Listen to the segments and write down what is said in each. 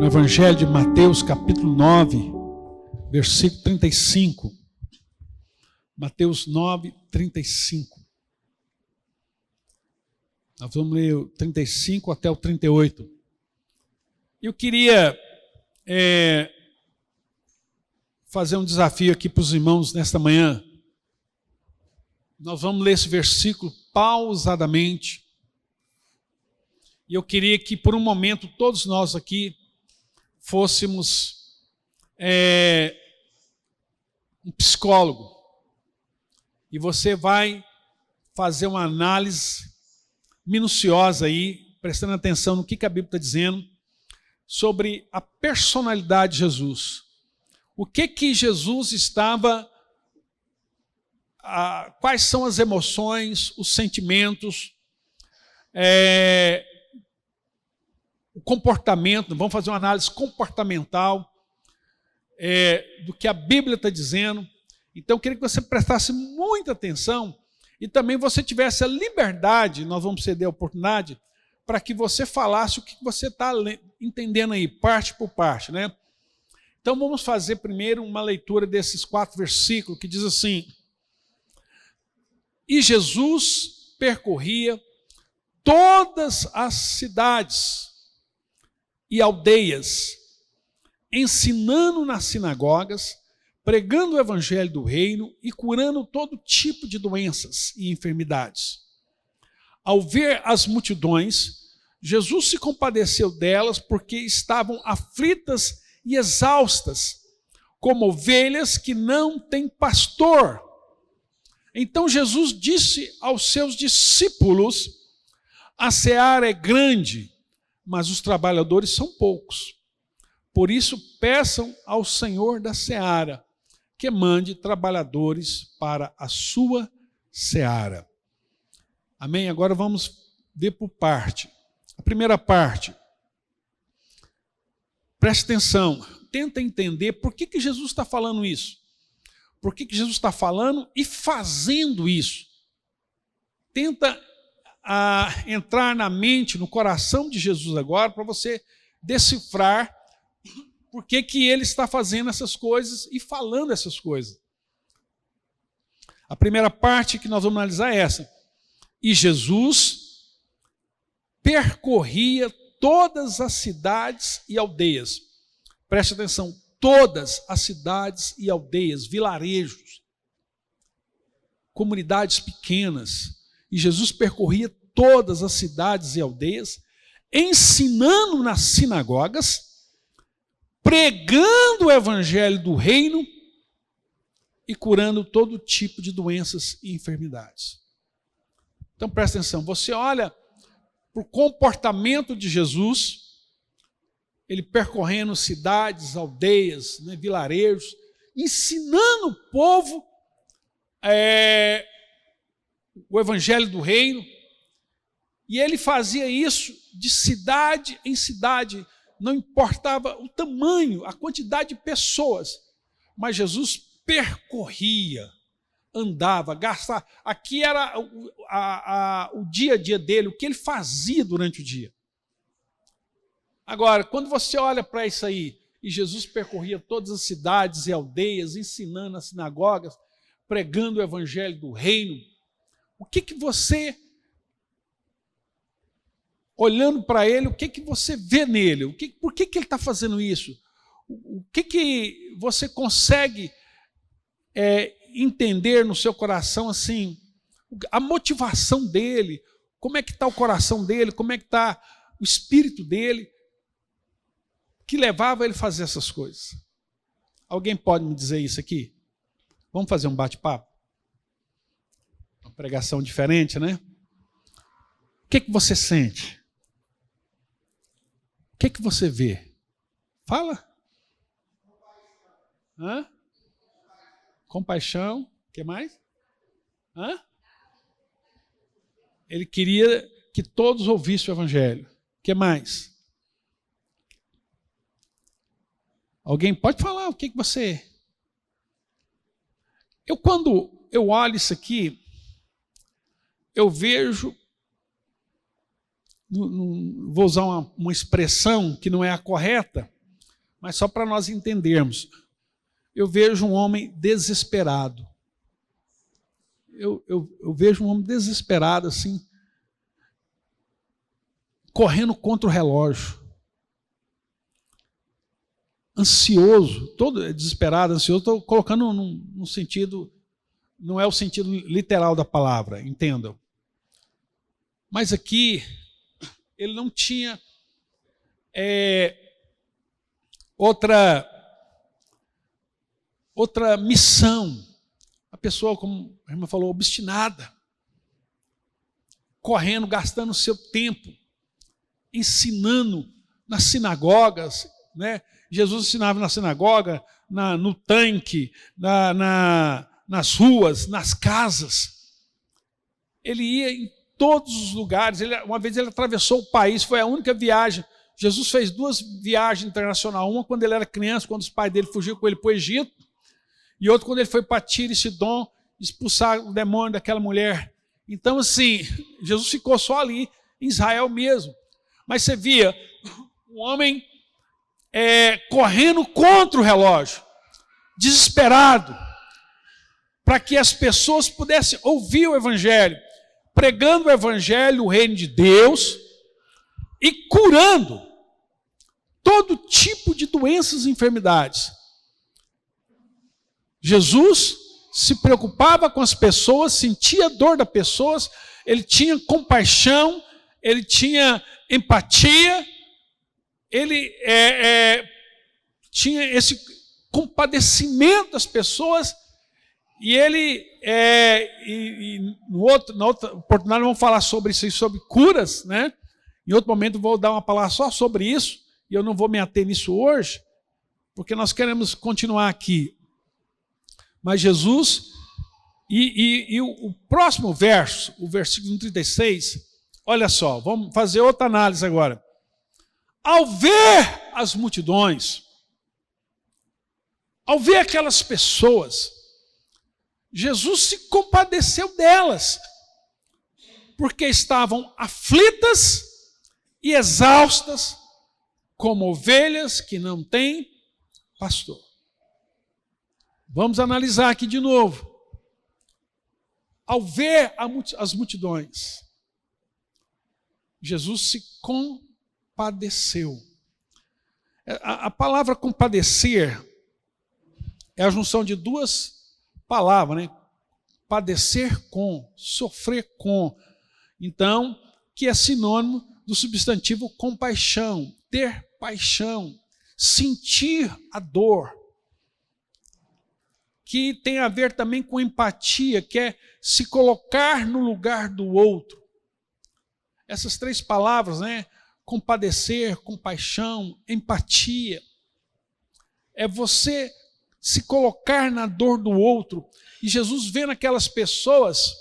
no Evangelho de Mateus, capítulo 9, versículo 35. Mateus 9, 35. Nós vamos ler o 35 até o 38. Eu queria fazer um desafio aqui para os irmãos nesta manhã. Nós vamos ler esse versículo pausadamente. E eu queria que por um momento todos nós aqui fôssemos um psicólogo. E você vai fazer uma análise minuciosa aí, prestando atenção no que a Bíblia está dizendo sobre a personalidade de Jesus. O que Jesus estava... quais são as emoções, os sentimentos, o comportamento, vamos fazer uma análise comportamental do que a Bíblia está dizendo. Então eu queria que você prestasse muita atenção e também você tivesse a liberdade, nós vamos ceder a oportunidade, para que você falasse o que você está entendendo aí, parte por parte, né? Então vamos fazer primeiro uma leitura desses 4 versículos que diz assim: E Jesus percorria todas as cidades e aldeias, ensinando nas sinagogas, pregando o evangelho do reino e curando todo tipo de doenças e enfermidades. Ao ver as multidões, Jesus se compadeceu delas porque estavam aflitas e exaustas, como ovelhas que não têm pastor. Então Jesus disse aos seus discípulos: a seara é grande, mas os trabalhadores são poucos. Por isso peçam ao Senhor da seara que mande trabalhadores para a sua seara. Amém? Agora vamos ver por parte. A primeira parte. Preste atenção. Tenta entender por que Jesus está falando isso. Por que Jesus está falando e fazendo isso. Tenta entrar na mente, no coração de Jesus agora, para você decifrar por que ele está fazendo essas coisas e falando essas coisas. A primeira parte que nós vamos analisar é essa. E Jesus percorria todas as cidades e aldeias. Preste atenção, todas as cidades e aldeias, vilarejos, comunidades pequenas. E Jesus percorria todas as cidades e aldeias, ensinando nas sinagogas, pregando o evangelho do reino e curando todo tipo de doenças e enfermidades. Então presta atenção, você olha para o comportamento de Jesus, ele percorrendo cidades, aldeias, né, vilarejos, ensinando o povo o evangelho do reino, e ele fazia isso de cidade em cidade, não importava o tamanho, a quantidade de pessoas, mas Jesus percorria, andava, gastava. Aqui era o dia a dia dele, o que ele fazia durante o dia. Agora, quando você olha para isso aí, e Jesus percorria todas as cidades e aldeias, ensinando nas sinagogas, pregando o evangelho do reino, o que você, olhando para ele, o que você vê nele? Por que ele está fazendo isso? O que você consegue entender no seu coração, assim, a motivação dele, como é que está o coração dele, como é que está o espírito dele, que levava ele a fazer essas coisas? Alguém pode me dizer isso aqui? Vamos fazer um bate-papo? Uma pregação diferente, né? O que você sente? O que você vê? Fala. Hã? Compaixão. O que mais? Hã? Ele queria que todos ouvissem o evangelho. O que mais? Alguém pode falar o que você... Quando eu olho isso aqui, eu vejo vou usar uma expressão que não é a correta, mas só para nós entendermos. Eu vejo um homem desesperado. Eu vejo um homem desesperado, assim, correndo contra o relógio. Ansioso, todo desesperado, ansioso, estou colocando num sentido, não é o sentido literal da palavra, entendam. Mas aqui, ele não tinha outra missão. A pessoa, como a irmã falou, obstinada, correndo, gastando o seu tempo, ensinando nas sinagogas, né? Jesus ensinava na sinagoga, no tanque, nas ruas, nas casas. Ele ia em todos os lugares. Uma vez ele atravessou o país, foi a única viagem. Jesus fez 2 viagens internacionais. Uma quando ele era criança, quando os pais dele fugiram com ele para o Egito. E outra quando ele foi para Tiro e Sidom, expulsar o demônio daquela mulher. Então, assim, Jesus ficou só ali, em Israel mesmo. Mas você via um homem correndo contra o relógio, desesperado, para que as pessoas pudessem ouvir o Evangelho, pregando o Evangelho, o reino de Deus, e curando todo tipo de doenças e enfermidades. Jesus se preocupava com as pessoas, sentia a dor das pessoas, ele tinha compaixão, ele tinha empatia, ele tinha esse compadecimento das pessoas, e ele, na outra oportunidade, vamos falar sobre isso, sobre curas, né? Em outro momento, vou dar uma palavra só sobre isso, e eu não vou me ater nisso hoje, porque nós queremos continuar aqui. Mas Jesus, e o próximo verso, o versículo 36, olha só, vamos fazer outra análise agora. Ao ver as multidões, ao ver aquelas pessoas, Jesus se compadeceu delas, porque estavam aflitas e exaustas, como ovelhas que não têm pastor. Vamos analisar aqui de novo. Ao ver as multidões, Jesus se compadeceu. A palavra compadecer é a junção de 2 palavras, né? Padecer com, sofrer com. Então, que é sinônimo do substantivo compaixão, ter paixão, sentir a dor. Que tem a ver também com empatia, que é se colocar no lugar do outro. Essas 3 palavras, né? Compadecer, compaixão, empatia. É você se colocar na dor do outro. E Jesus vendo aquelas pessoas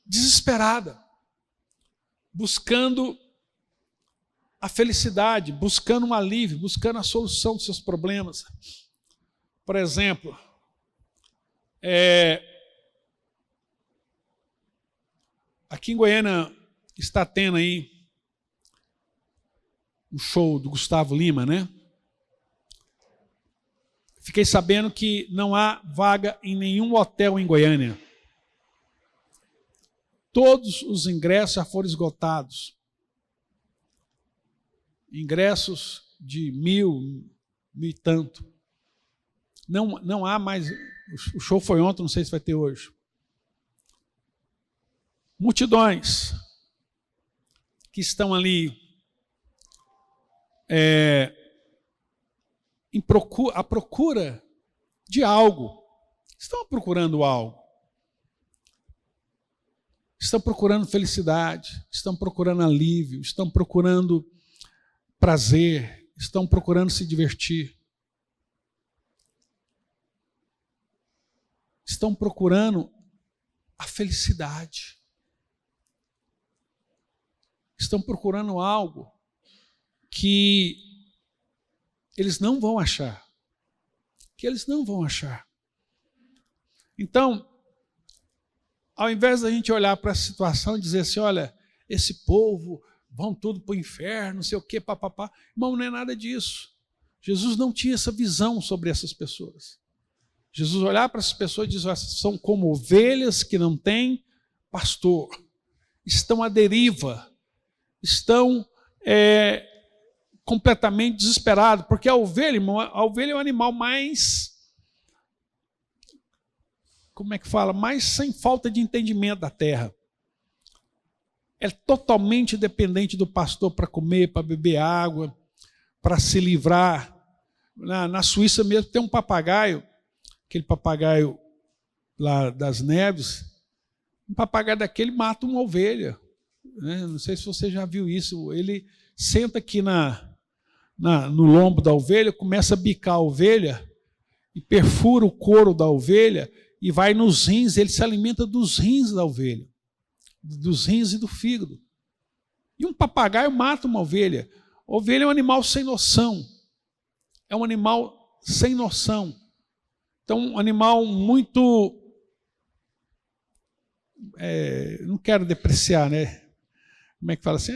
desesperada, buscando a felicidade, buscando um alívio, buscando a solução dos seus problemas. Por exemplo, aqui em Goiânia está tendo aí um show do Gustavo Lima, né? Fiquei sabendo que não há vaga em nenhum hotel em Goiânia. Todos os ingressos já foram esgotados. Ingressos de 1.000 e tanto. Não há mais. O show foi ontem, não sei se vai ter hoje. Multidões que estão ali à procura de algo. Estão procurando algo. Estão procurando felicidade, estão procurando alívio, estão procurando prazer, estão procurando se divertir. Estão procurando a felicidade. Estão procurando algo que eles não vão achar. Que eles não vão achar. Então, ao invés da gente olhar para a situação e dizer assim, olha, esse povo vão tudo para o inferno, não sei o quê, papapá. Irmão, não é nada disso. Jesus não tinha essa visão sobre essas pessoas. Jesus olhava para essas pessoas e dizia, são como ovelhas que não têm pastor, estão à deriva, estão completamente desesperados, porque a ovelha, irmão, a ovelha é o animal mais, como é que fala, mais sem falta de entendimento da terra. É totalmente dependente do pastor para comer, para beber água, para se livrar. Na Suíça mesmo tem um papagaio, aquele papagaio lá das neves, um papagaio daquele mata uma ovelha. Né? Não sei se você já viu isso. Ele senta aqui no lombo da ovelha, começa a bicar a ovelha e perfura o couro da ovelha e vai nos rins, ele se alimenta dos rins da ovelha, dos rins e do fígado. E um papagaio mata uma ovelha. A ovelha é um animal sem noção. É um animal sem noção. Então, um animal muito... não quero depreciar, né? Como é que fala assim?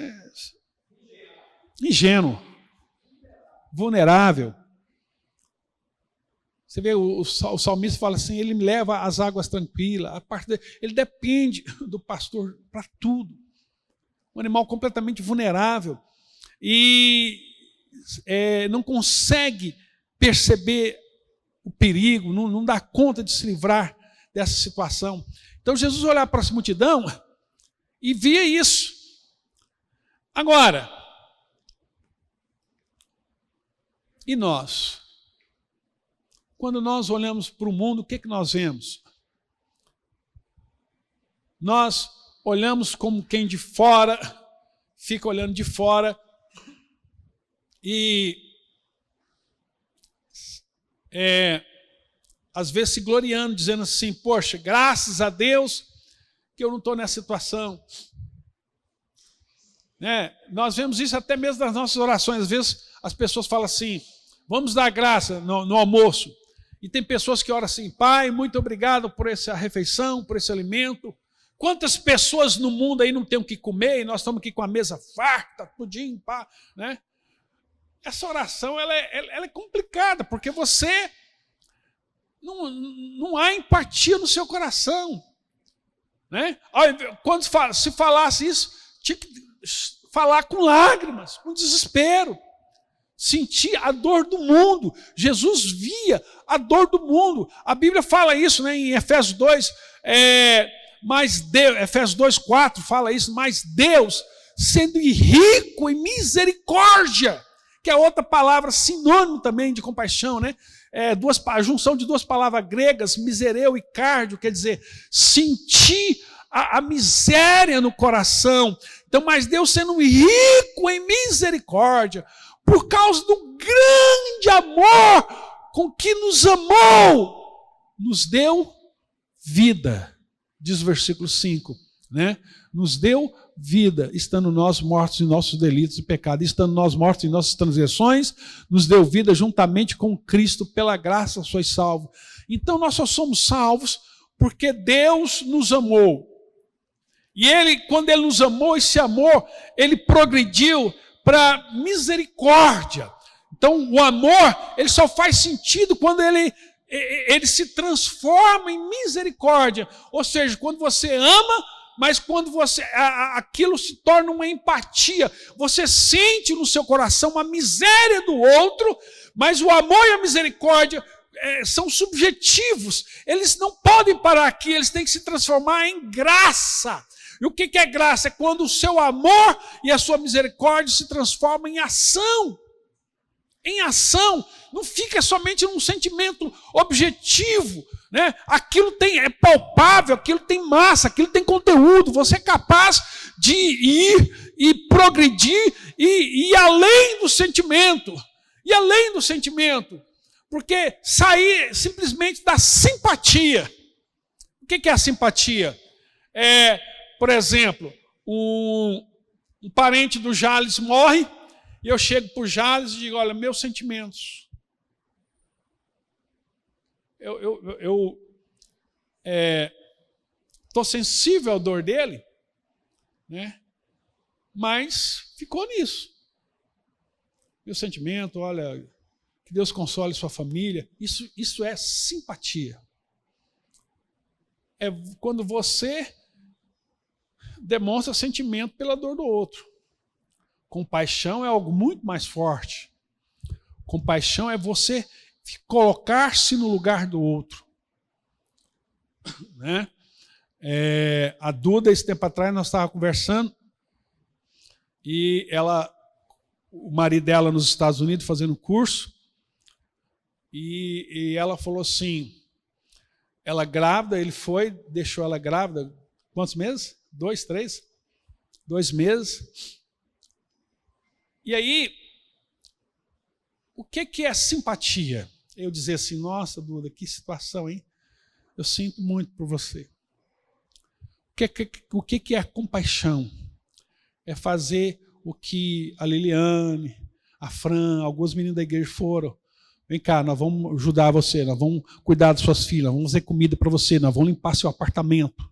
Ingênuo. Vulnerável. Você vê, o salmista fala assim, ele me leva às águas tranquilas. Ele depende do pastor para tudo. Um animal completamente vulnerável. E não consegue perceber o perigo, não dá conta de se livrar dessa situação. Então Jesus olhava para essa multidão e via isso. Agora, e nós? Quando nós olhamos para o mundo, o que nós vemos? Nós olhamos como quem de fora, fica olhando de fora e às vezes se gloriando, dizendo assim, poxa, graças a Deus que eu não estou nessa situação. Nós vemos isso até mesmo nas nossas orações. Às vezes as pessoas falam assim, vamos dar graça no almoço. E tem pessoas que oram assim, Pai, muito obrigado por essa refeição, por esse alimento. Quantas pessoas no mundo aí não têm o que comer e nós estamos aqui com a mesa farta, tudinho, pá, né? Essa oração ela é complicada, porque você não há empatia no seu coração. Né? Quando se falasse isso, tinha que falar com lágrimas, com desespero. Sentir a dor do mundo. Jesus via a dor do mundo. A Bíblia fala isso, né, em Efésios 2, Efésios 2:4 fala isso, mas Deus, sendo rico em misericórdia, que é outra palavra sinônimo também de compaixão, né? A junção de duas palavras gregas, misereu e cardio, quer dizer, sentir a miséria no coração. Então, mas Deus sendo rico em misericórdia, por causa do grande amor com que nos amou, nos deu vida, diz o versículo 5, né? Nos deu vida, estando nós mortos em nossos delitos e pecados, estando nós mortos em nossas transgressões, nos deu vida juntamente com Cristo, pela graça sois salvos. Então nós só somos salvos porque Deus nos amou. E quando Ele nos amou, esse amor, Ele progrediu para misericórdia. Então o amor, ele só faz sentido quando ele se transforma em misericórdia. Ou seja, quando você ama, mas quando aquilo se torna uma empatia, você sente no seu coração a miséria do outro, mas o amor e a misericórdia são subjetivos, eles não podem parar aqui, eles têm que se transformar em graça. E o que é graça? É quando o seu amor e a sua misericórdia se transformam em ação. Em ação, não fica somente num sentimento objetivo, né? Aquilo é palpável, aquilo tem massa, aquilo tem conteúdo, você é capaz de ir e progredir e ir além do sentimento, porque sair simplesmente da simpatia. O que é a simpatia? Por exemplo, um parente do Jales morre, e eu chego para o Jales e digo, olha, meus sentimentos. estou sensível à dor dele, né? Mas ficou nisso. Meu sentimento, olha, que Deus console sua família. Isso é simpatia. É quando você demonstra sentimento pela dor do outro. Compaixão é algo muito mais forte. Compaixão é você colocar-se no lugar do outro. Né? A Duda, esse tempo atrás, nós estávamos conversando e o marido dela nos Estados Unidos fazendo curso, e ela falou assim, ela grávida, ele foi, deixou ela grávida, quantos meses? 2, 3? 2 meses. E aí, o que é simpatia? Eu dizer assim, nossa, Duda, que situação, hein? Eu sinto muito por você. O que é compaixão? É fazer o que a Liliane, a Fran, alguns meninos da igreja foram. Vem cá, nós vamos ajudar você, nós vamos cuidar das suas filhas, vamos fazer comida para você, nós vamos limpar seu apartamento.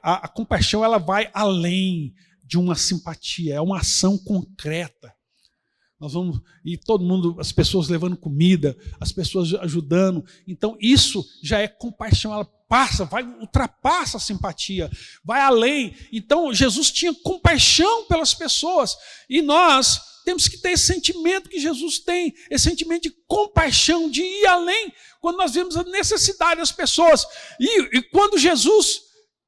A compaixão, ela vai além de uma simpatia, é uma ação concreta. Nós vamos, e todo mundo, as pessoas levando comida, as pessoas ajudando. Então, isso já é compaixão, ela ultrapassa a simpatia, vai além. Então, Jesus tinha compaixão pelas pessoas, e nós temos que ter esse sentimento que Jesus tem, esse sentimento de compaixão, de ir além, quando nós vemos a necessidade das pessoas. E quando Jesus,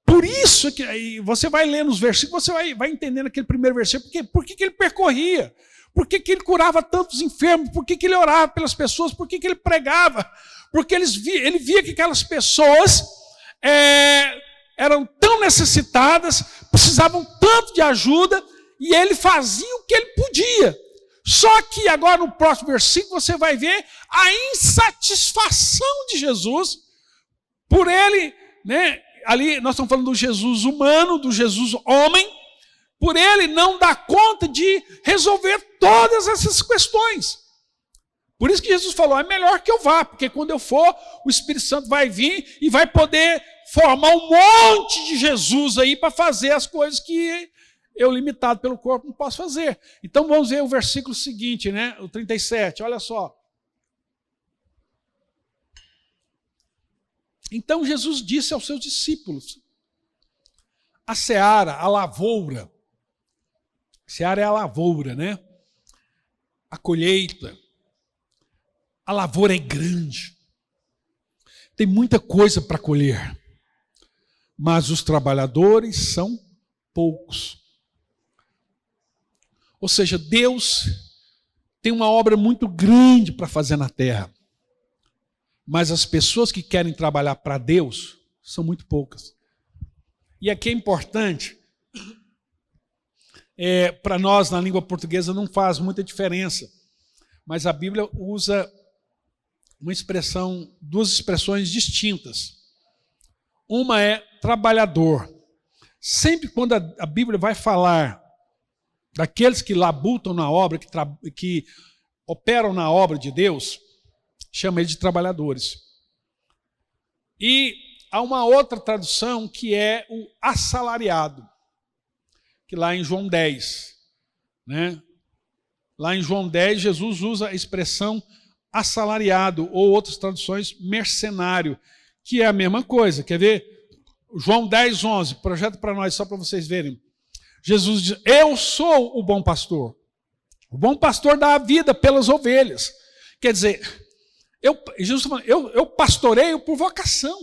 por isso, que você vai lendo os versículos, você vai entendendo aquele primeiro versículo, por que ele percorria? Por que ele curava tantos enfermos? Por que ele orava pelas pessoas? Por que ele pregava? Porque ele via que aquelas pessoas eram tão necessitadas, precisavam tanto de ajuda, e ele fazia o que ele podia. Só que agora no próximo versículo você vai ver a insatisfação de Jesus por ele, né? Ali nós estamos falando do Jesus humano, do Jesus homem, por ele não dar conta de resolver todas essas questões. Por isso que Jesus falou, é melhor que eu vá, porque quando eu for, o Espírito Santo vai vir e vai poder formar um monte de Jesus aí para fazer as coisas que eu, limitado pelo corpo, não posso fazer. Então vamos ver o versículo seguinte, né? O 37, olha só. Então Jesus disse aos seus discípulos, a seara, a lavoura, seara é a lavoura, né? A colheita, a lavoura é grande, tem muita coisa para colher, mas os trabalhadores são poucos. Ou seja, Deus tem uma obra muito grande para fazer na terra, mas as pessoas que querem trabalhar para Deus são muito poucas. E aqui é importante, para nós na língua portuguesa não faz muita diferença, mas a Bíblia usa duas expressões distintas. Uma é trabalhador. Sempre quando a Bíblia vai falar daqueles que labutam na obra, que operam na obra de Deus, chama ele de trabalhadores. E há uma outra tradução que é o assalariado, que lá em João 10, né? Lá em João 10, Jesus usa a expressão assalariado, ou outras traduções, mercenário, que é a mesma coisa. Quer ver? João 10, 11, projeta para nós, só para vocês verem. Jesus diz, eu sou o bom pastor. O bom pastor dá a vida pelas ovelhas. Quer dizer, Jesus está falando, eu pastoreio por vocação.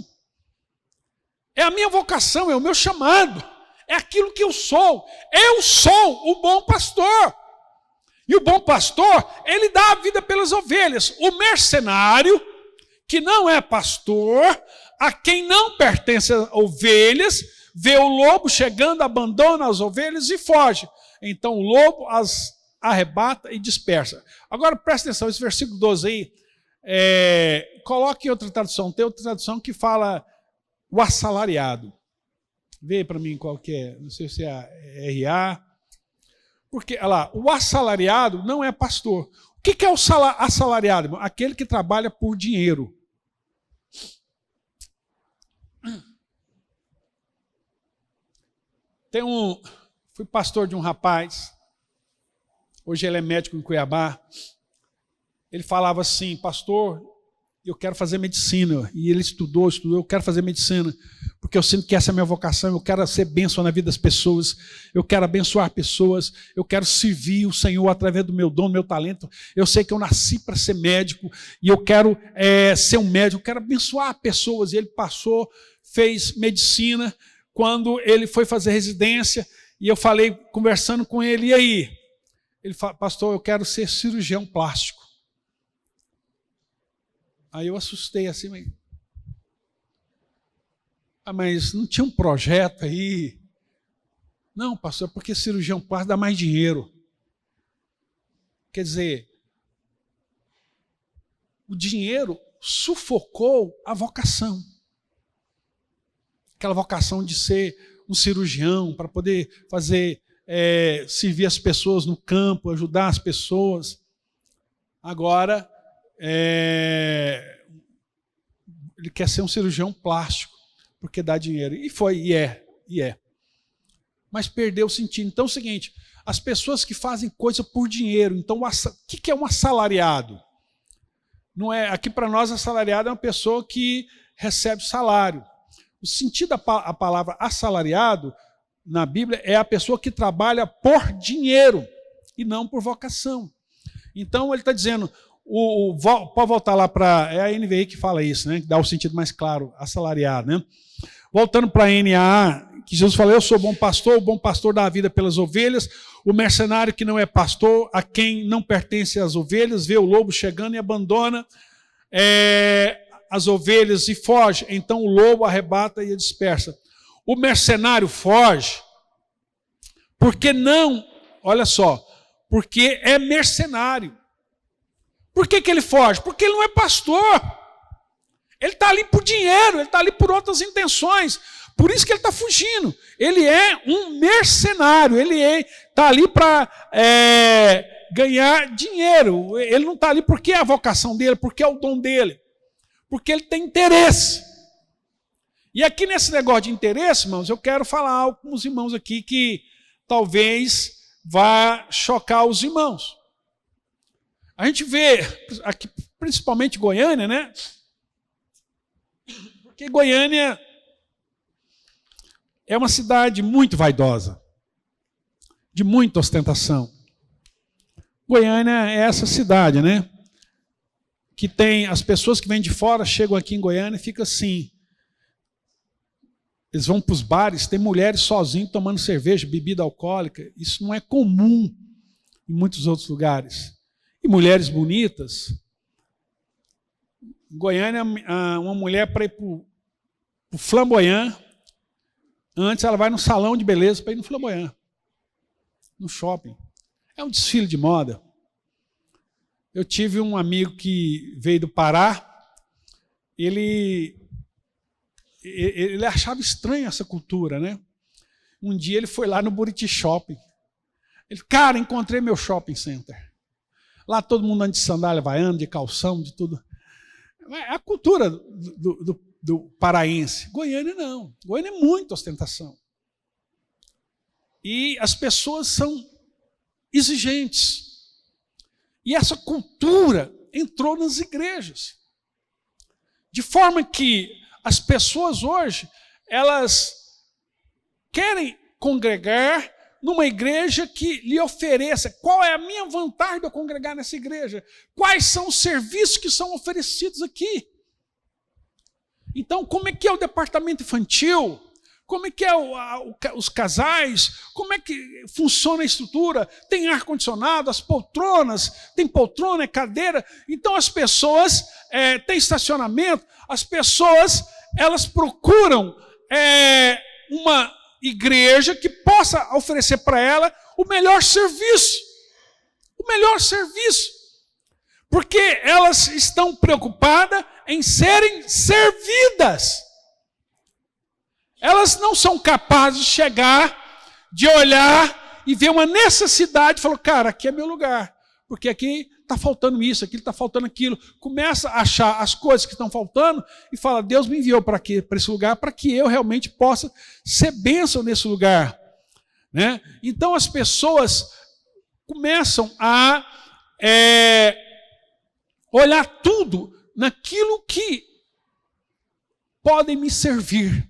É a minha vocação, é o meu chamado. É aquilo que eu sou. Eu sou o bom pastor. E o bom pastor, ele dá a vida pelas ovelhas. O mercenário, que não é pastor, a quem não pertence as ovelhas, vê o lobo chegando, abandona as ovelhas e foge. Então o lobo as arrebata e dispersa. Agora presta atenção, esse versículo 12 aí, coloque outra tradução. Tem outra tradução que fala o assalariado. Vê para mim qual que é, não sei se é RA. Porque, olha lá, o assalariado não é pastor. O que é o assalariado? Aquele que trabalha por dinheiro. Fui pastor de um rapaz, hoje ele é médico em Cuiabá. Ele falava assim: pastor, eu quero fazer medicina. E ele estudou, eu quero fazer medicina, porque eu sinto que essa é a minha vocação, eu quero ser bênção na vida das pessoas, eu quero abençoar pessoas, eu quero servir o Senhor através do meu dom, do meu talento. Eu sei que eu nasci para ser médico, e eu quero ser um médico, eu quero abençoar pessoas. E ele fez medicina. Quando ele foi fazer residência, e eu falei, conversando com ele, e aí? Ele falou: pastor, eu quero ser cirurgião plástico. Aí eu assustei assim, mas não tinha um projeto aí? Não, pastor, porque cirurgião plástico dá mais dinheiro. Quer dizer, o dinheiro sufocou a vocação. Aquela vocação de ser um cirurgião, para poder servir as pessoas no campo, ajudar as pessoas. Agora, ele quer ser um cirurgião plástico, porque dá dinheiro. E é. Mas perdeu o sentido. Então é o seguinte: as pessoas que fazem coisa por dinheiro. Então, o que é um assalariado? Não é, aqui para nós, assalariado é uma pessoa que recebe salário. O sentido da palavra assalariado na Bíblia é a pessoa que trabalha por dinheiro e não por vocação. Então ele está dizendo, pode voltar lá para, é a NVI que fala isso, né? Que dá o sentido mais claro, assalariado, né? Voltando para a NAA, que Jesus fala: eu sou bom pastor, o bom pastor dá a vida pelas ovelhas. O mercenário que não é pastor, a quem não pertence às ovelhas, vê o lobo chegando e abandona as ovelhas e foge. Então o lobo arrebata e a dispersa. O mercenário foge porque não, olha só, porque é mercenário. Por que ele foge? Porque ele não é pastor. Ele está ali por dinheiro, ele está ali por outras intenções. Por isso que ele está fugindo. Ele é um mercenário, ele está ali para ganhar dinheiro. Ele não está ali porque é a vocação dele, porque é o dom dele. Porque ele tem interesse. E aqui nesse negócio de interesse, irmãos, eu quero falar algo com os irmãos aqui que talvez vá chocar os irmãos. A gente vê, aqui, principalmente Goiânia, né? Porque Goiânia é uma cidade muito vaidosa, de muita ostentação. Goiânia é essa cidade, né? Que tem as pessoas que vêm de fora, chegam aqui em Goiânia e ficam assim. Eles vão para os bares, tem mulheres sozinhas tomando cerveja, bebida alcoólica. Isso não é comum em muitos outros lugares. E mulheres bonitas. Em Goiânia, uma mulher para ir para o Flamboyant, antes ela vai no salão de beleza para ir no Flamboyant, no shopping. É um desfile de moda. Eu tive um amigo que veio do Pará, ele achava estranha essa cultura, né? Um dia ele foi lá no Buriti Shopping. Ele, cara, encontrei meu shopping center. Lá todo mundo anda de sandália havaiana, de calção, de tudo. É a cultura do paraense. Goiânia não. Goiânia é muita ostentação. E as pessoas são exigentes. E essa cultura entrou nas igrejas. De forma que as pessoas hoje, elas querem congregar numa igreja que lhe ofereça. Qual é a minha vantagem de eu congregar nessa igreja? Quais são os serviços que são oferecidos aqui? Então, como é que é o departamento infantil? Como é que é os casais? Como é que funciona a estrutura? Tem ar-condicionado, as poltronas, tem poltrona, é cadeira. Então as pessoas têm estacionamento, as pessoas elas procuram uma igreja que possa oferecer para ela o melhor serviço. O melhor serviço. Porque elas estão preocupadas em serem servidas. Elas não são capazes de chegar, de olhar e ver uma necessidade e falar: cara, aqui é meu lugar, porque aqui está faltando isso, aqui está faltando aquilo. Começa a achar as coisas que estão faltando e fala: Deus me enviou para esse lugar para que eu realmente possa ser bênção nesse lugar. né? Então as pessoas começam a olhar tudo naquilo que podem me servir.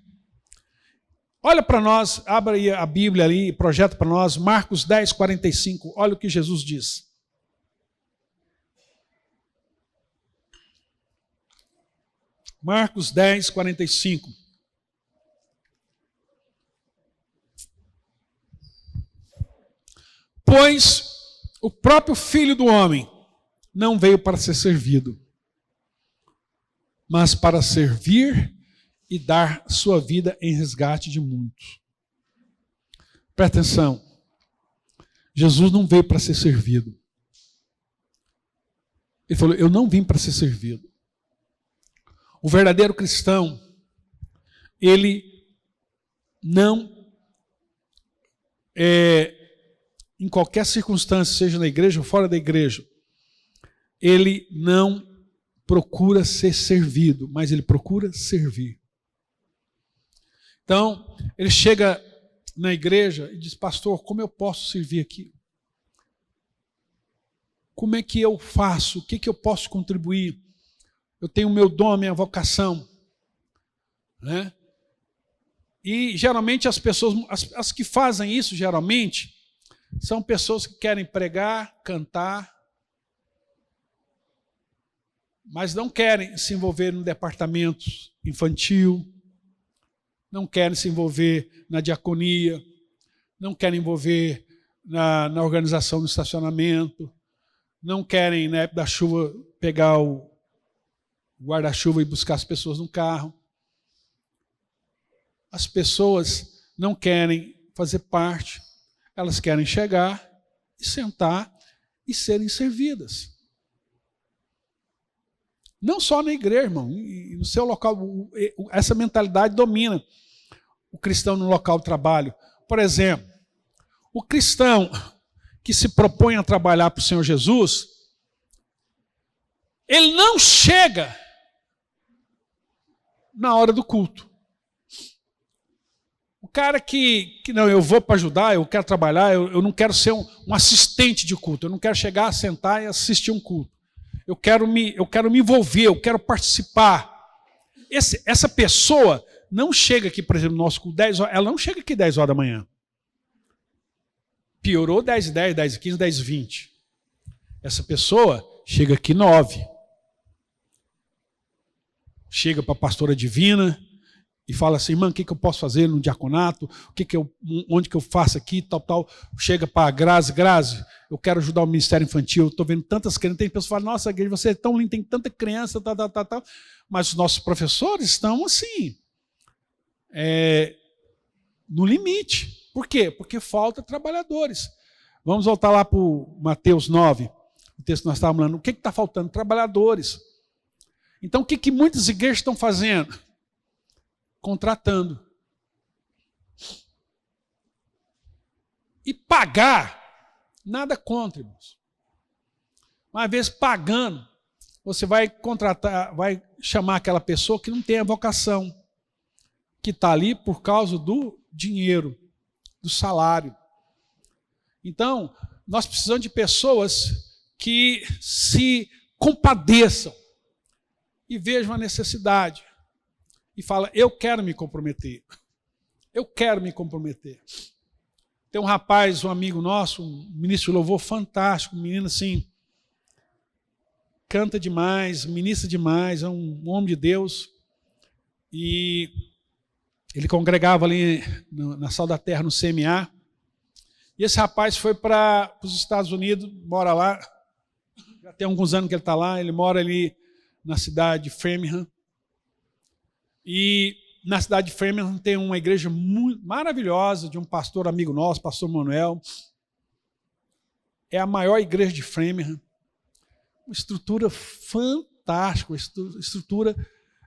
Olha para nós, abra aí a Bíblia ali, projeta para nós, Marcos 10, 45. Olha o que Jesus diz. Marcos 10, 45. Pois o próprio Filho do Homem não veio para ser servido, mas para servir e dar sua vida em resgate de muitos. Presta atenção. Jesus não veio para ser servido. Ele falou, eu não vim para ser servido. O verdadeiro cristão, ele não, em qualquer circunstância, seja na igreja ou fora da igreja, ele não procura ser servido, mas ele procura servir. Então, ele chega na igreja e diz, pastor, como eu posso servir aqui? Como é que eu faço? O que eu posso contribuir? Eu tenho o meu dom, a minha vocação. Né? E geralmente as pessoas, as que fazem isso, geralmente, são pessoas que querem pregar, cantar, mas não querem se envolver no departamento infantil, não querem se envolver na diaconia, não querem envolver na organização do estacionamento, não querem, na época da chuva, pegar o guarda-chuva e buscar as pessoas no carro. As pessoas não querem fazer parte, elas querem chegar e sentar e serem servidas. Não só na igreja, irmão, no seu local, essa mentalidade domina o cristão no local de trabalho. Por exemplo, o cristão que se propõe a trabalhar para o Senhor Jesus, ele não chega na hora do culto. O cara que não, eu vou para ajudar, eu quero trabalhar, eu não quero ser um assistente de culto, eu não quero chegar, sentar e assistir um culto. Eu quero me envolver, eu quero participar. Essa pessoa não chega aqui, por exemplo, no nosso culto 10 horas, ela não chega aqui 10 horas da manhã. Piorou 10 e 10, 10 e 15, 10 e 20. Essa pessoa chega aqui 9. Chega para a pastora divina e fala assim, irmã, o que eu posso fazer no diaconato? Onde que eu faço aqui, tal. Chega para a Grazi, eu quero ajudar o ministério infantil, eu estou vendo tantas crianças, tem pessoas que falam, nossa, igreja, você é tão lindo, tem tanta criança, tal. Mas os nossos professores estão assim, no limite. Por quê? Porque falta trabalhadores. Vamos voltar lá para o Mateus 9, o texto que nós estávamos falando. O que está faltando? Trabalhadores. Então, o que muitas igrejas estão fazendo? Contratando. E pagar, nada contra, irmãos. Uma vez pagando, você vai contratar, vai chamar aquela pessoa que não tem a vocação, que está ali por causa do dinheiro, do salário. Então, nós precisamos de pessoas que se compadeçam e vejam a necessidade. E fala, eu quero me comprometer. Eu quero me comprometer. Tem um rapaz, um amigo nosso, um ministro de louvor fantástico, um menino assim, canta demais, ministra demais, é um homem de Deus. E ele congregava ali na Sal da Terra, no CMA. E esse rapaz foi para os Estados Unidos, mora lá. Já tem alguns anos que ele está lá, ele mora ali na cidade de Framingham. E na cidade de Framingham tem uma igreja muito maravilhosa de um pastor amigo nosso, pastor Manuel. É a maior igreja de Framingham. Uma estrutura fantástica, estrutura,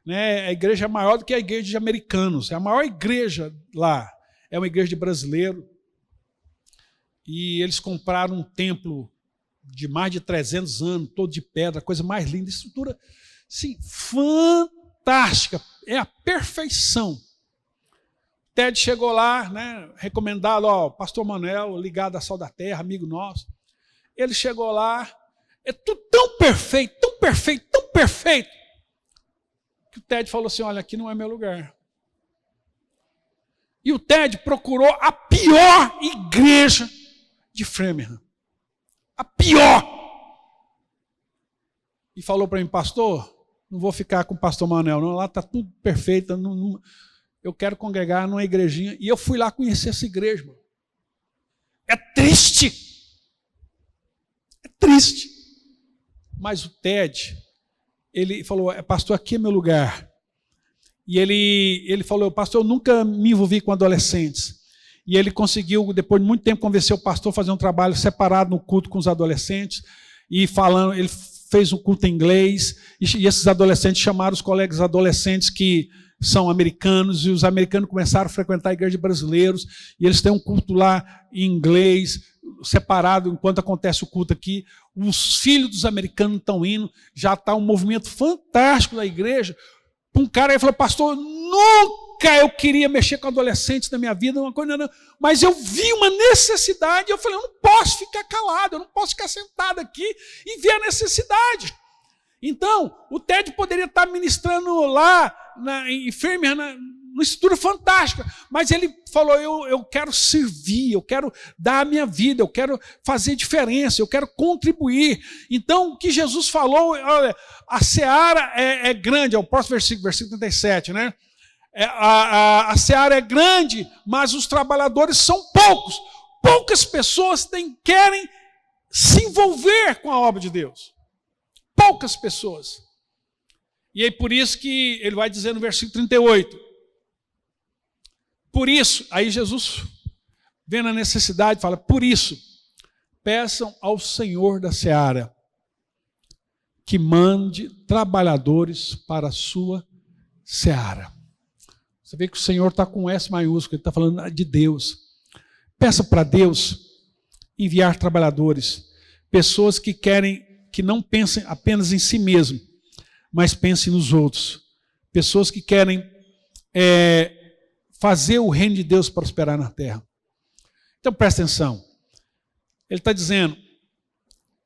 né? A igreja é maior do que a igreja de americanos. É a maior igreja lá. É uma igreja de brasileiro. E eles compraram um templo de mais de 300 anos, todo de pedra, a coisa mais linda. Estrutura, sim, fantástica. É a perfeição. Ted chegou lá, né, recomendado, ó, pastor Manuel, ligado a Sal da Terra, amigo nosso. Ele chegou lá, é tudo tão perfeito, tão perfeito, tão perfeito, que o Ted falou assim, olha, aqui não é meu lugar. E o Ted procurou a pior igreja de Framingham. A pior. E falou para mim, pastor, não vou ficar com o pastor Manuel, não, lá está tudo perfeito, eu quero congregar numa igrejinha. E eu fui lá conhecer essa igreja, irmão. É triste. É triste. Mas o Ted, ele falou, pastor, aqui é meu lugar. E ele falou, pastor, eu nunca me envolvi com adolescentes. E ele conseguiu, depois de muito tempo, convencer o pastor a fazer um trabalho separado no culto com os adolescentes. E falando, ele fez um culto em inglês. E esses adolescentes chamaram os colegas adolescentes que são americanos. E os americanos começaram a frequentar a igreja de brasileiros. E eles têm um culto lá em inglês, separado, enquanto acontece o culto aqui. Os filhos dos americanos estão indo. Já está um movimento fantástico na igreja. Um cara aí falou, pastor, nunca eu queria mexer com adolescentes na minha vida, uma coisa não. Mas eu vi uma necessidade, eu falei, eu não posso ficar calado, eu não posso ficar sentado aqui e ver a necessidade. Então, o Ted poderia estar ministrando lá em Framingham, numa estrutura fantástica, mas ele falou, eu quero servir, eu quero dar a minha vida, eu quero fazer diferença, eu quero contribuir. Então, o que Jesus falou, olha, a seara é grande, é o próximo versículo 37, né? A seara é grande, mas os trabalhadores são poucos. Poucas pessoas querem se envolver com a obra de Deus. Poucas pessoas. E é por isso que ele vai dizer no versículo 38, por isso, aí Jesus, vendo a necessidade, fala, por isso, peçam ao Senhor da seara que mande trabalhadores para a sua seara. Você vê que o Senhor está com S maiúsculo, ele está falando de Deus. Peça para Deus enviar trabalhadores, pessoas que não pensem apenas em si mesmo, mas pensem nos outros. Pessoas que querem fazer o reino de Deus prosperar na terra. Então presta atenção. Ele está dizendo,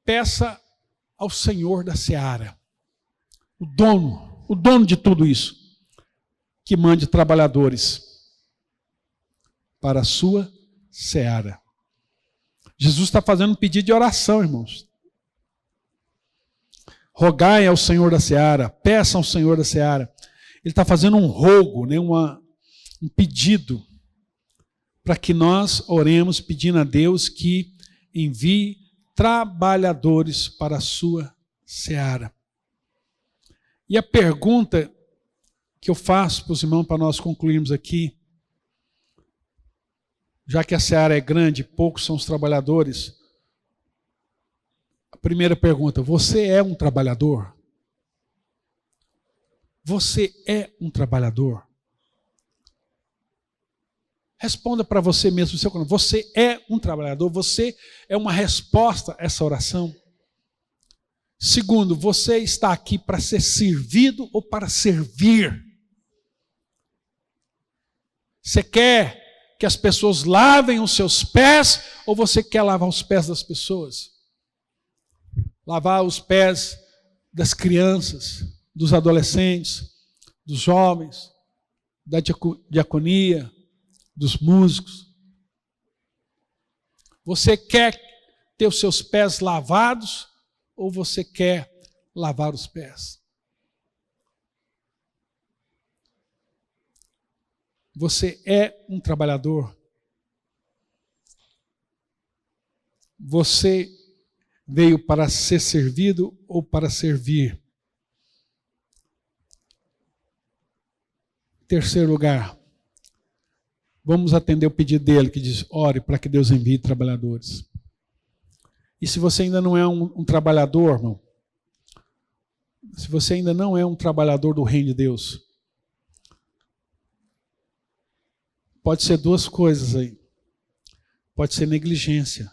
peça ao Senhor da seara, o dono de tudo isso, que mande trabalhadores para a sua seara. Jesus está fazendo um pedido de oração, irmãos. Rogai ao Senhor da seara, peçam ao Senhor da seara. Ele está fazendo um rogo, né, um pedido para que nós oremos pedindo a Deus que envie trabalhadores para a sua seara. E a pergunta que eu faço para os irmãos, para nós concluirmos aqui, já que a seara é grande, poucos são os trabalhadores, a primeira pergunta, você é um trabalhador? Você é um trabalhador? Responda para você mesmo, você é um trabalhador, você é uma resposta a essa oração. Segundo, você está aqui para ser servido ou para servir? Você quer que as pessoas lavem os seus pés ou você quer lavar os pés das pessoas? Lavar os pés das crianças, dos adolescentes, dos jovens, da diaconia, dos músicos. Você quer ter os seus pés lavados ou você quer lavar os pés? Você é um trabalhador? Você veio para ser servido ou para servir? Terceiro lugar, vamos atender o pedido dele, que diz, ore para que Deus envie trabalhadores. E se você ainda não é um trabalhador, irmão, se você ainda não é um trabalhador do reino de Deus, pode ser duas coisas aí. Pode ser negligência.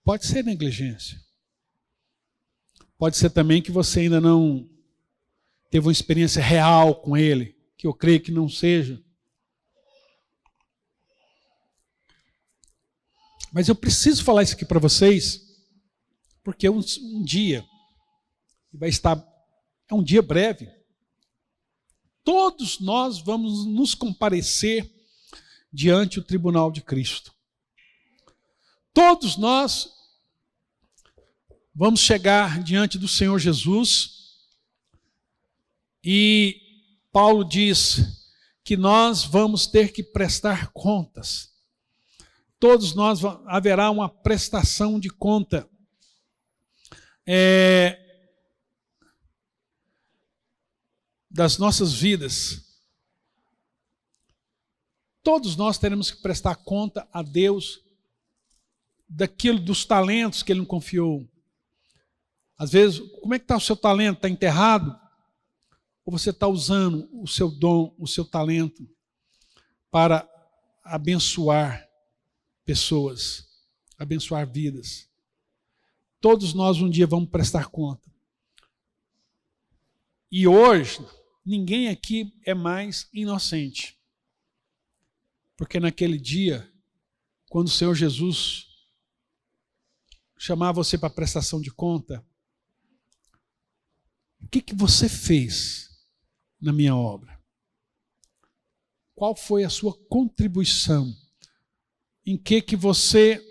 Pode ser negligência. Pode ser também que você ainda não teve uma experiência real com Ele, que eu creio que não seja. Mas eu preciso falar isso aqui para vocês, porque um dia vai estar, é um dia breve, todos nós vamos nos comparecer diante do tribunal de Cristo. Todos nós vamos chegar diante do Senhor Jesus e Paulo diz que nós vamos ter que prestar contas. Todos nós haverá uma prestação de conta. Das nossas vidas. Todos nós teremos que prestar conta a Deus daquilo, dos talentos que Ele nos confiou. Às vezes, como é que está o seu talento? Está enterrado? Ou você está usando o seu dom, o seu talento para abençoar pessoas, abençoar vidas? Todos nós um dia vamos prestar conta. E hoje, ninguém aqui é mais inocente. Porque naquele dia, quando o Senhor Jesus chamar você para prestação de conta, o que você fez na minha obra? Qual foi a sua contribuição? Em que você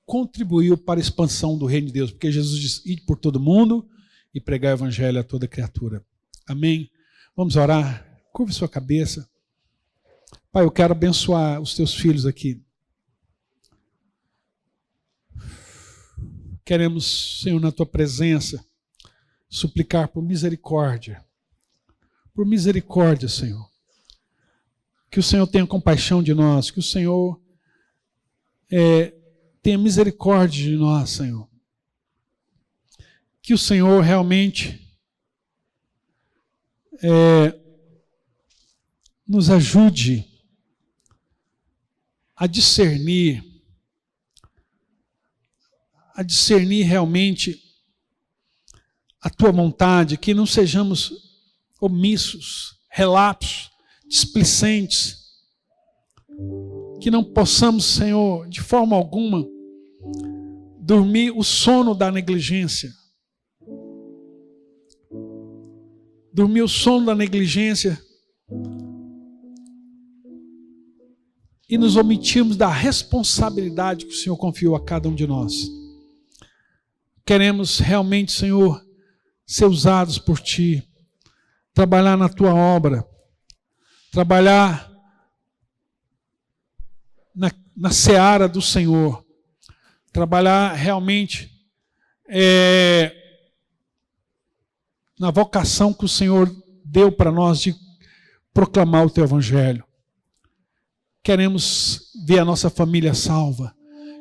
contribuiu para a expansão do reino de Deus? Porque Jesus disse: ide por todo mundo e pregar o evangelho a toda criatura. Amém? Vamos orar? Curve sua cabeça. Pai, eu quero abençoar os teus filhos aqui. Queremos, Senhor, na tua presença, suplicar por misericórdia. Por misericórdia, Senhor. Que o Senhor tenha compaixão de nós, que o Senhor tenha misericórdia de nós, Senhor. Que o Senhor realmente nos ajude a discernir realmente a tua vontade, que não sejamos omissos, relapsos, displicentes, que não possamos, Senhor, de forma alguma, dormir o sono da negligência. Dormir o sono da negligência e nos omitirmos da responsabilidade que o Senhor confiou a cada um de nós. Queremos realmente, Senhor, ser usados por Ti, trabalhar na Tua obra, trabalhar na seara do Senhor, trabalhar realmente na vocação que o Senhor deu para nós de proclamar o Teu Evangelho. Queremos ver a nossa família salva,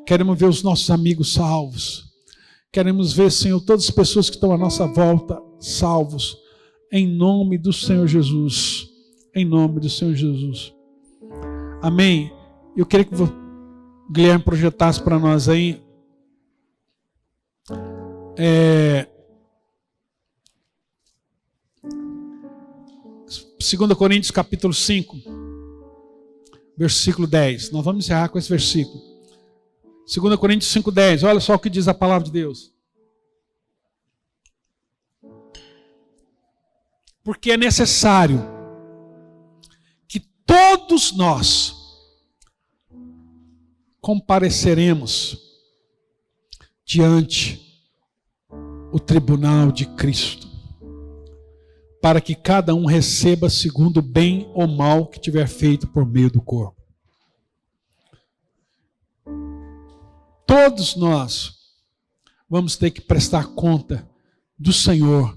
queremos ver os nossos amigos salvos, queremos ver, Senhor, todas as pessoas que estão à nossa volta salvos, em nome do Senhor Jesus, em nome do Senhor Jesus. Amém. Eu queria que o Guilherme projetasse para nós aí 2 Coríntios capítulo 5, versículo 10. Nós vamos encerrar com esse versículo. 2 Coríntios 5, 10. Olha só o que diz a palavra de Deus. Porque é necessário que todos nós compareceremos diante o tribunal de Cristo, para que cada um receba segundo o bem ou mal que tiver feito por meio do corpo. Todos nós vamos ter que prestar conta do Senhor,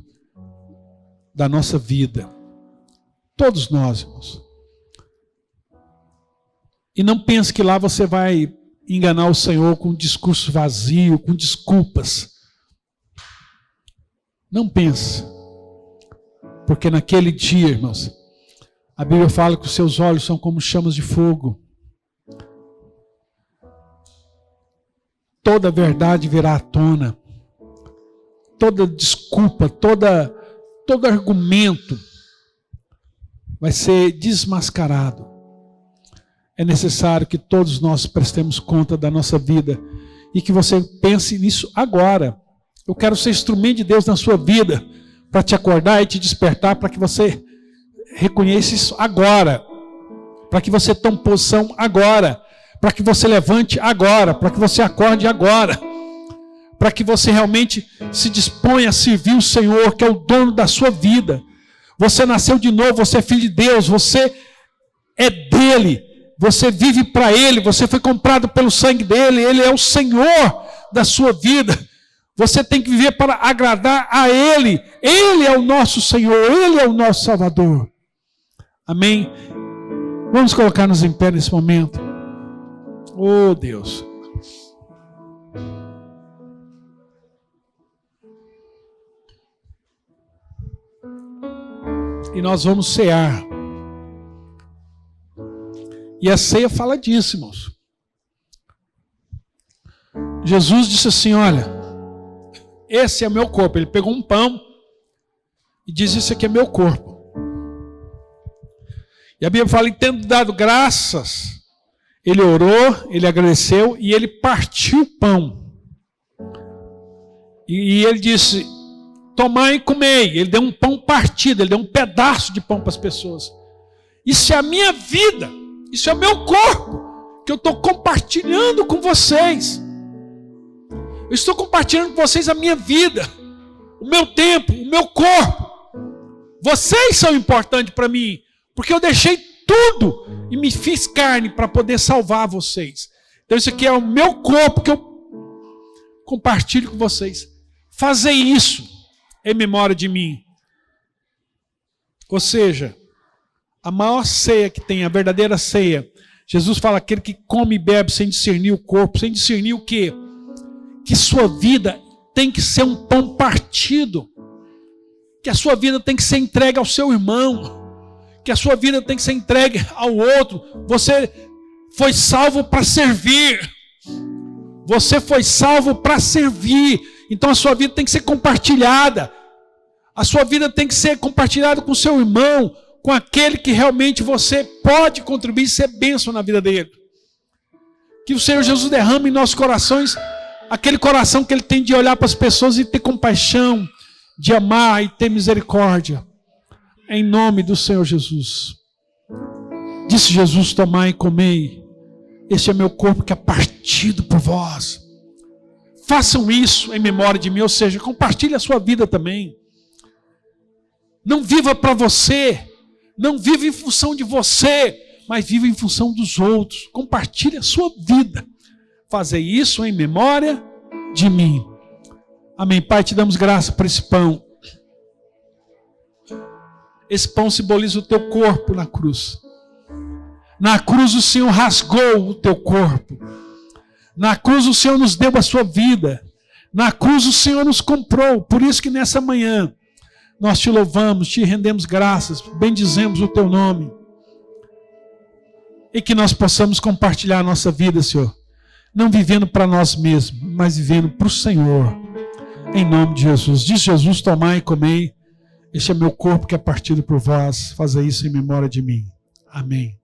da nossa vida. Todos nós, irmãos. E não pense que lá você vai enganar o Senhor com um discurso vazio, com desculpas. Não pense. Porque naquele dia, irmãos, a Bíblia fala que os seus olhos são como chamas de fogo. Toda a verdade virá à tona. toda desculpa, todo argumento vai ser desmascarado. É necessário que todos nós prestemos conta da nossa vida e que você pense nisso agora. Eu quero ser instrumento de Deus na sua vida para te acordar e te despertar, para que você reconheça isso agora, para que você tome posição agora, para que você levante agora, para que você acorde agora, para que você realmente se disponha a servir o Senhor, que é o dono da sua vida. Você nasceu de novo, você é filho de Deus, você é dele, você vive para ele, você foi comprado pelo sangue dele, ele é o Senhor da sua vida. Você tem que viver para agradar a ele. Ele é o nosso Senhor, ele é o nosso Salvador. Amém? Vamos colocar-nos em pé nesse momento. Oh, Deus. E nós vamos cear. E a ceia fala disso, irmãos. Jesus disse assim, olha, esse é o meu corpo. Ele pegou um pão e diz, isso aqui é meu corpo. E a Bíblia fala, e tendo dado graças, ele orou, ele agradeceu e ele partiu o pão. E ele disse, tomai e comei. Ele deu um pão partido, ele deu um pedaço de pão para as pessoas. Isso é a minha vida, isso é o meu corpo, que eu estou compartilhando com vocês. Eu estou compartilhando com vocês a minha vida, o meu tempo, o meu corpo. Vocês são importantes para mim, porque eu deixei tudo e me fiz carne para poder salvar vocês. Então isso aqui é o meu corpo que eu compartilho com vocês. Fazei isso em memória de mim. Ou seja, a maior ceia que tem, a verdadeira ceia, Jesus fala, aquele que come e bebe sem discernir o corpo, sem discernir o quê? Que sua vida tem que ser um pão partido, que a sua vida tem que ser entregue ao seu irmão, que a sua vida tem que ser entregue ao outro. Você foi salvo para servir, você foi salvo para servir, então a sua vida tem que ser compartilhada, a sua vida tem que ser compartilhada com o seu irmão, com aquele que realmente você pode contribuir e ser bênção na vida dele. Que o Senhor Jesus derrame em nossos corações aquele coração que ele tem de olhar para as pessoas e ter compaixão, de amar e ter misericórdia. Em nome do Senhor Jesus. Disse Jesus, tomai e comei. Este é meu corpo que é partido por vós. Façam isso em memória de mim, ou seja, compartilhe a sua vida também. Não viva para você, não viva em função de você, mas viva em função dos outros. Compartilhe a sua vida. Fazei isso em memória de mim. Amém. Pai, te damos graça por esse pão. Esse pão simboliza o teu corpo na cruz. Na cruz o Senhor rasgou o teu corpo. Na cruz o Senhor nos deu a sua vida. Na cruz o Senhor nos comprou. Por isso que nessa manhã nós te louvamos, te rendemos graças, bendizemos o teu nome. E que nós possamos compartilhar a nossa vida, Senhor. Não vivendo para nós mesmos, mas vivendo para o Senhor. Em nome de Jesus. Diz Jesus, tomai e comei. Este é meu corpo que é partido por vós. Fazei isso em memória de mim. Amém.